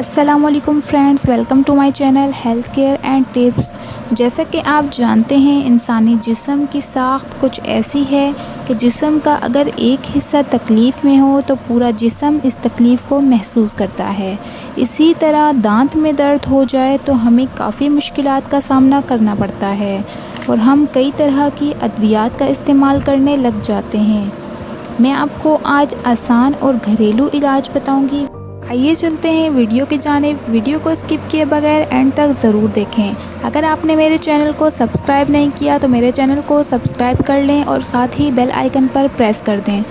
अस्सलामुअलैकुम friends, welcome to my channel health care and tips. जैसा कि आप जानते हैं, इंसानी जिस्म की साख्त कुछ ऐसी है कि जिस्म का अगर एक हिस्सा तकलीफ़ में हो तो पूरा जिस्म इस तकलीफ़ को महसूस करता है। इसी तरह दांत में दर्द हो जाए तो हमें काफ़ी मुश्किलात का सामना करना पड़ता है और हम कई तरह की अद्वियात का इस्तेमाल करने लग जाते हैं। मैं आपको आज आसान और घरेलू इलाज बताऊंगी। आइए चलते हैं वीडियो की जानिब। वीडियो को स्किप किए बगैर एंड तक ज़रूर देखें। अगर आपने मेरे चैनल को सब्सक्राइब नहीं किया तो मेरे चैनल को सब्सक्राइब कर लें और साथ ही बेल आइकन पर प्रेस कर दें।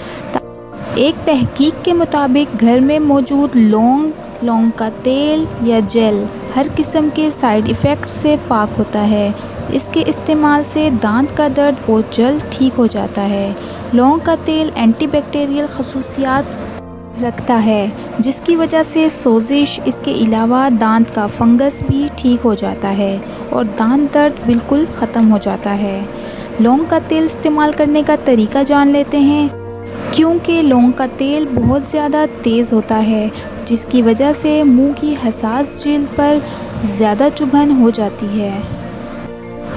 एक तहकीक के मुताबिक घर में मौजूद लौंग का तेल या जेल हर किस्म के साइड इफ़ेक्ट से पाक होता है। इसके इस्तेमाल से दांत का दर्द बहुत जल्द ठीक हो जाता है। लौंग का तेल एंटीबैक्टीरियल खसूसियात रखता है, जिसकी वजह से सोजिश, इसके अलावा दांत का फंगस भी ठीक हो जाता है और दांत दर्द बिल्कुल ख़त्म हो जाता है। लौंग का तेल इस्तेमाल करने का तरीका जान लेते हैं। क्योंकि लौंग का तेल बहुत ज़्यादा तेज़ होता है, जिसकी वजह से मुंह की हसास जिल्द पर ज़्यादा चुभन हो जाती है।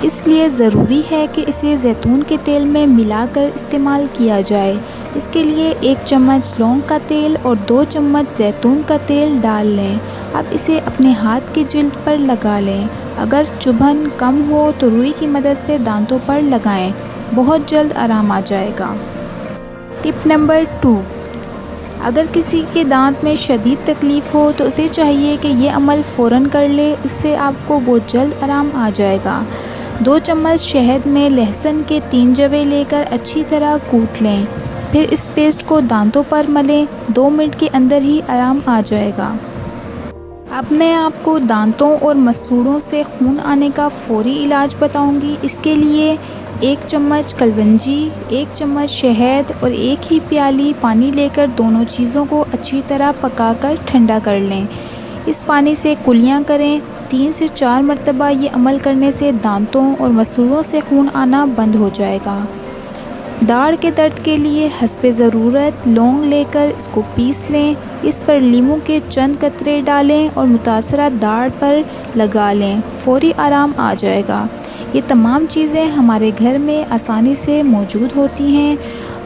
इसलिए ज़रूरी है कि इसे जैतून के तेल में मिलाकर इस्तेमाल किया जाए। इसके लिए 1 चम्मच लौंग का तेल और 2 चम्मच जैतून का तेल डाल लें। अब इसे अपने हाथ की जिल्द पर लगा लें। अगर चुभन कम हो तो रुई की मदद से दांतों पर लगाएं। बहुत जल्द आराम आ जाएगा। टिप नंबर 2, अगर किसी के दांत में शदीद तकलीफ़ हो तो उसे चाहिए कि ये अमल फ़ौरन कर ले। इससे आपको बहुत जल्द आराम आ जाएगा। 2 चम्मच शहद में लहसुन के 3 जवे लेकर अच्छी तरह कूट लें। फिर इस पेस्ट को दांतों पर मलें। 2 मिनट के अंदर ही आराम आ जाएगा। अब मैं आपको दांतों और मसूड़ों से खून आने का फ़ौरी इलाज बताऊंगी। इसके लिए 1 चम्मच कलवंजी, 1 चम्मच शहद और 1 ही प्याली पानी लेकर दोनों चीज़ों को अच्छी तरह पकाकर ठंडा कर लें। इस पानी से कुलियाँ करें। 3 से 4 मरतबा ये अमल करने से दांतों और मसूड़ों से खून आना बंद हो जाएगा। दाढ़ के दर्द के लिए हस्बे ज़रूरत लौंग लेकर इसको पीस लें। इस पर लीमू के चंद कतरे डालें और मुतासरा दाढ़ पर लगा लें। फ़ौरी आराम आ जाएगा। ये तमाम चीज़ें हमारे घर में आसानी से मौजूद होती हैं।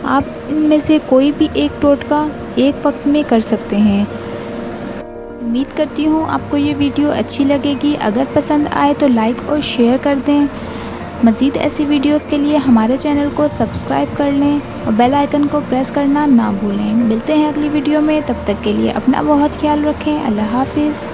आप इनमें से कोई भी एक टोटका एक वक्त में कर सकते हैं। उम्मीद करती हूँ आपको ये वीडियो अच्छी लगेगी। अगर पसंद आए तो लाइक और शेयर कर दें। मज़ीद ऐसी वीडियोस के लिए हमारे चैनल को सब्सक्राइब कर लें और बेल आइकन को प्रेस करना ना भूलें। मिलते हैं अगली वीडियो में, तब तक के लिए अपना बहुत ख्याल रखें। अल्लाह हाफिज़।